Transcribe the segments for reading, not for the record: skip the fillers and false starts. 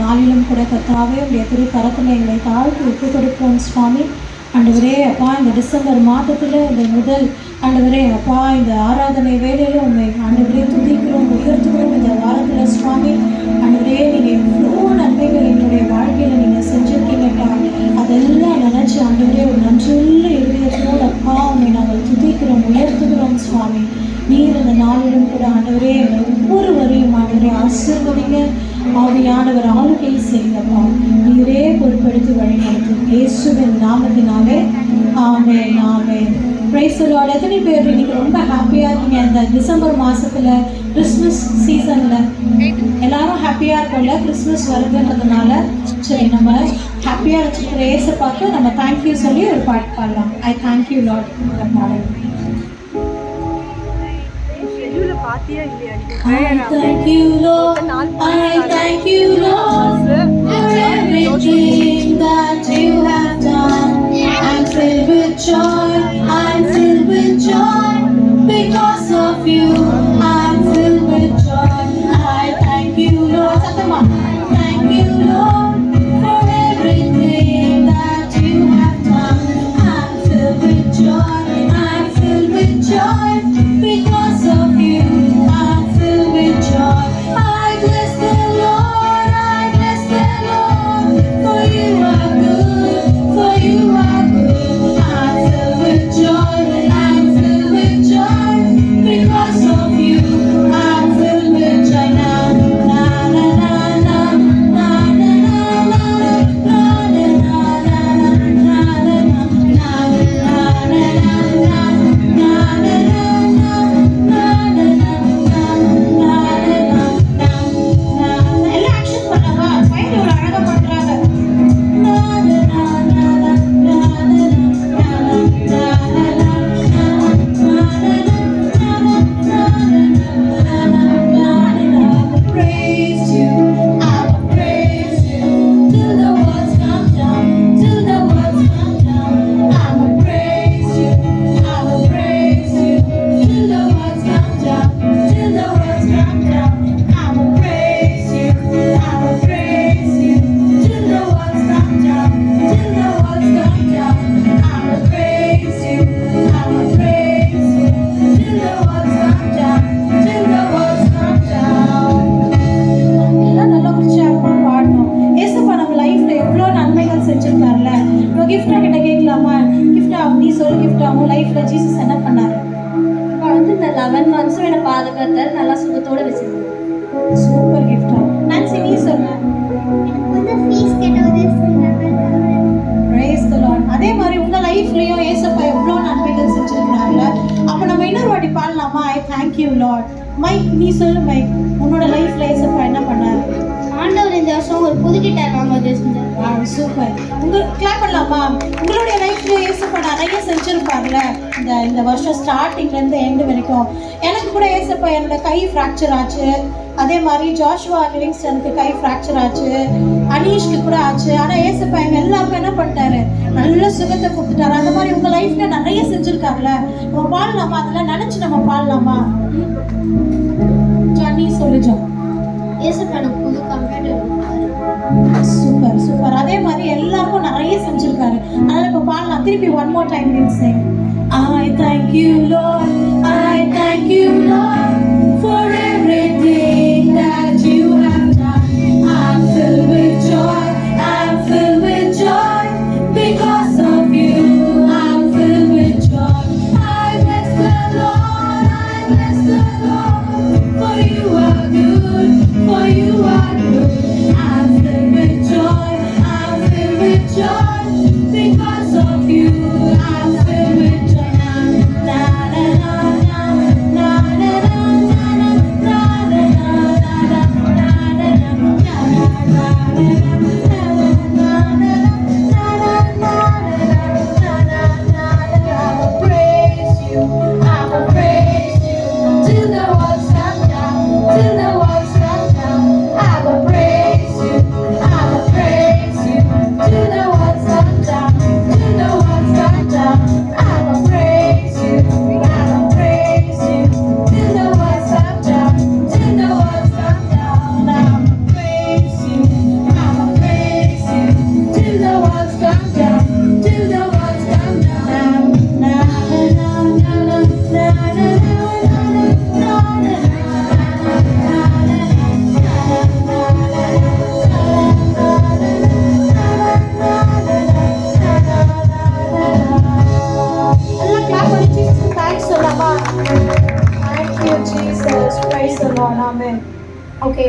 நாளிலும் கூட கர்த்தாவே உடைய திரு கரத்தில் எங்களை தாழ்த்தி ஒப்பு கொடுப்போம் சுவாமி. ஆண்டவரே அப்பா, இந்த டிசம்பர் மாதத்தில் இந்த முதல் ஆண்டவரே அப்பா, இந்த ஆராதனை வேலையில் உண்மை ஆண்டவரே துதிக்கிறோம், உயர்த்துகிறோம். இந்த வாரத்தில் சுவாமி ஆண்டவரே நீங்கள் எவ்வளோ நன்மைகள் எங்களுடைய வாழ்க்கையில் நீங்கள் செஞ்சுருக்கீங்கப்பா. அதெல்லாம் நினச்சி ஆண்டவரே ஒரு நன்றியுள்ள இதயத்தோடு அப்பா உண்மை நாங்கள் துதிக்கிறோம், உயர்த்துகிறோம் சுவாமி. நீர் இந்த நாளிலும் கூட ஆண்டவரே எங்கள் ஒவ்வொருவரையும் ஆண்டவரே ஆசீர்வதிங்க. ஆவியானவர் ஆளுகை செய்யப்பா. நீரே பொறுப்படுத்தி வழிநடத்தும் இயேசுவின் நாமத்தினாலே ஆமென், ஆமென். Praise the Lord. எத்தனை பேர் இன்னைக்கு ரொம்ப ஹாப்பியாக இருக்கீங்க? இந்த டிசம்பர் மாதத்தில் கிறிஸ்மஸ் சீசனில் எல்லாரும் ஹாப்பியாக இருக்கோம்ல, கிறிஸ்மஸ் வருதுன்றதுனால. சரி, நம்ம ஹாப்பியாக வச்சுருக்கிற ஏசை பார்த்து நம்ம தேங்க்யூ சொல்லி ஒரு பாட்டு பாடலாம். ஐ தேங்க்யூ லார்ட் பாடலாம். I thank you Lord, I thank you Lord for everything that you have done. I'm filled with joy, I'm filled with joy because of you. I'm filled with joy. I thank you Lord, thank you Lord for everything that you have done. I'm filled with joy, I'm filled with joy because of you. I bless the Lord, I bless the Lord, for you are good, for you are good. I'm filled with joy, I'm filled with joy, because of you. I'm filled with joy now. Na na na na na na na na na super கிஃப்டா. Nancy நீ சொல்லு. Praise the Lord. அதே மாதிரி உங்க லைஃப்லயும் ஏசப்பா எவ்வளோ நன்மைகள் செஞ்சிருக்காங்க. அப்ப நம்ம இன்னொரு வாட்டி பாடலாமா? I thank you Lord. Mic நீ சொல்லு. மைக், உன்னோட லைஃப்ல ஏசப்பா என்ன பண்ணாரு? ஆண்டவர் இந்த வருஷம் ஒரு புது கிட்டார் வாங்குவது செஞ்சார். சூப்பர். கிளாப் பண்ணலாமா? உங்களுடைய லைஃப்ல ஏசப்பா நிறைய செஞ்சிருப்பார்ல இந்த வருஷம் ஸ்டார்டிங்லேருந்து எண்டு வரைக்கும். எனக்கு கூட ஏசப்பா என்னோட கை ஃப்ராக்சர் ஆச்சு. அதே மாதிரி ஜாஷுவா லிவிங்ஸ்டனுக்கு கை ஃப்ராக்சர் ஆச்சு, அனீஷ்க்கு கூட ஆச்சு. ஆனால் ஏசப்பா எங்கள் எல்லாருக்கும் என்ன பண்ணிட்டாரு? நல்ல சுகத்தை கொடுத்துட்டாரு. அந்த மாதிரி உங்கள் லைஃப்ல நிறைய செஞ்சுருக்காருல்ல, நம்ம பாடலாமா? அதெல்லாம் நினச்சி நம்ம பாடலாமா? ஜானி சொல்லு. ஜா ஏசப்பா எனக்கு புது கம்ப்யூட்டர். Super super. அதே மாதிரி எல்லாருக்கும் நிறைய செஞ்சுருக்காரு. அதனால் இப்போ பாடலாம். திருப்பி one more time will sing. I thank you Lord, I thank you Lord for everything that you have done. I'm filled with joy, I'm filled with joy because of you. I'm filled with joy. I bless the Lord, I bless the Lord, for you are good, for you are good. I'm filled with joy, I'm filled with joy because of you. I'm filled with joy. Na na na na na na na.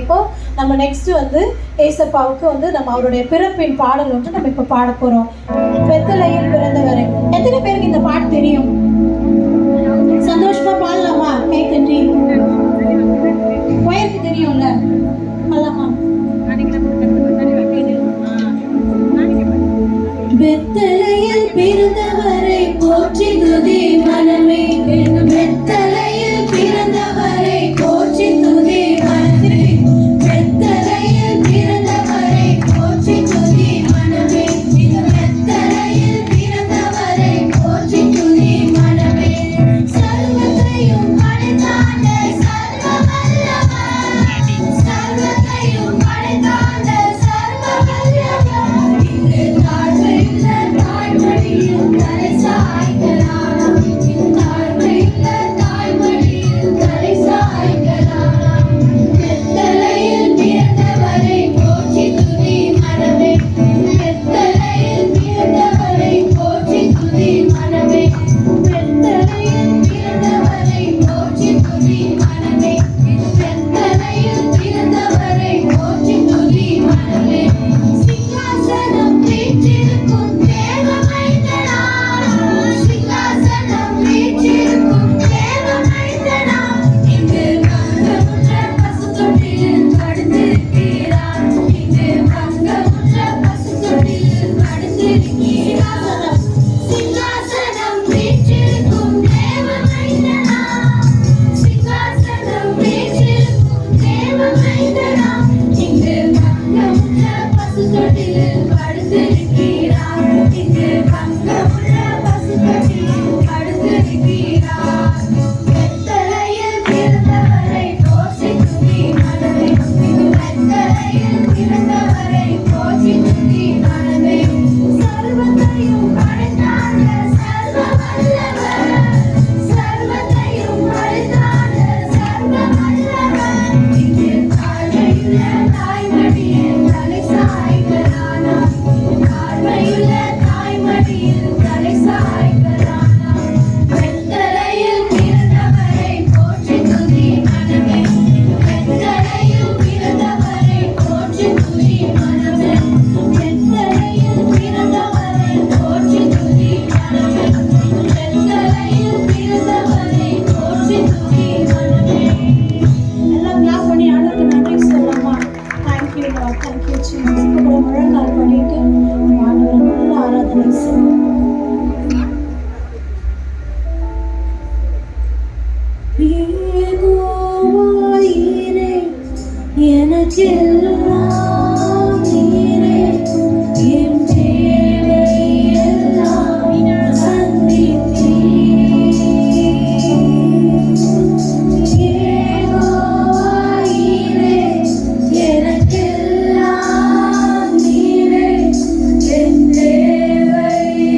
இப்போ நம்ம next வந்து ஏசப்பாவுக்கு வந்து நம்ம அவருடைய பிறப்பின் பாடல் வந்து நம்ம இப்போ பாட போகிறோம். பெத்தலையில் பிறந்தவரை. எத்தனை பேருக்கு இந்த பாட்டு தெரியும்? சந்தோஷமா பாடலாமா? கை தட்டி. கொயருக்கு தெரியும்ல, பாடலாமா? பெத்தலையில் பிறந்தவரை போற்றி துதி மனமே, பெத்தலையில் பிறந்தவரை போற்றி துதி மனமே, பெத்தலையில் பிறந்தவரை போற்றி துதி மனமே, பெத்தலையில் பிறந்தவரை போற்றி துதி மனமே. சர்வத்தையும் படைத்தாண்ட சர்வ வல்லவர், சர்வத்தையும் படைத்தாண்ட சர்வ வல்லவர், இங்கு தாழ்மையுள்ள தாய்மடியில் தலை சாய்க்கலானாம், இங்கு தாழ்மையுள்ள தாய்மடியில் தலை சாய்க்கலானாம். பெத்தலையில் பிறந்தவரை போற்றி துதி மனமே, பெத்தலையில் பிறந்தவரை போற்றி துதி மனமே, பெத்தலையில் பிறந்தவரை போற்றி துதி மனமே, பெத்தலையில் பிறந்தவரை போற்றி துதி மனமே. சிங்காசனம் வீற்றிருக்கும் தேவ மைந்தனா, சிங்காசனம் வீற்றிருக்கும் தேவ மைந்தனா, இங்கு பங்கமுற்ற பசுத்தொட்டிலில் படுத்திருக்கிறார், இங்கு பங்கமுற்ற பசுத்தொட்டிலில் படுத்திருக்கிறார். சிங்காசனம் வீற்றிருக்கும் தேவ மைந்தனா, சிங்காசனம் வீற்றிருக்கும் தேவ மைந்தனா, இங்கு பங்கமுற்ற பசுத்தொட்டிலில் படுத்திருக்கிறார், இங்கு பங்கமுற்ற பசுத்தொட்டிலில் படுத்திருக்கிறார். பெத்தலையில் பிறந்தவரை போற்றி துதி மனமே, பெத்தலையில் பிறந்தவரை போற்றி துதி மனமே. சர்வத்தையும் படைத்தாண்ட சர்வ வல்லவர், சர்வத்தையும் படைத்தாண்ட சர்வ வல்லவர், இங்கு தாழ்மையுள்ள தாய்மடியில் தலை சாய்க்கலானாம், தாழ்மையுள்ள தாய்மடியில் தலை சாய்க்கலானாம். பெத்தலையில் பிறந்தவரை போற்றி துதி மனமே, பெத்தலையில் பிறந்தவரை போற்றி துதி மனமே, பெத்தலையில் பிறந்தவரை போற்றி துதி மனமே, பெத்தலையில் பிறந்தவரை போற்றி துதி மனமே. எல்லாம் கிளாப் பண்ணி ஆண்டவருக்கு நன்றி சொல்லலாமா? Thank you Lord, thank you Jesus. இப்போ கூட முழங்கால் பண்ணிட்டு நம்ம ஆண்டவரை நல்ல ஆராதனை செய்வோம். யெகோவாயிரே, எனக்கெல்லாம் நீரே, என் தேவையெல்லாம் சந்தித்தீர். யெகோவாயிரே, எனக்கெல்லாம் நீரே, என் தேவையெல்லாம்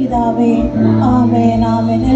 பிதாவே. ஆமென் ஆமென்.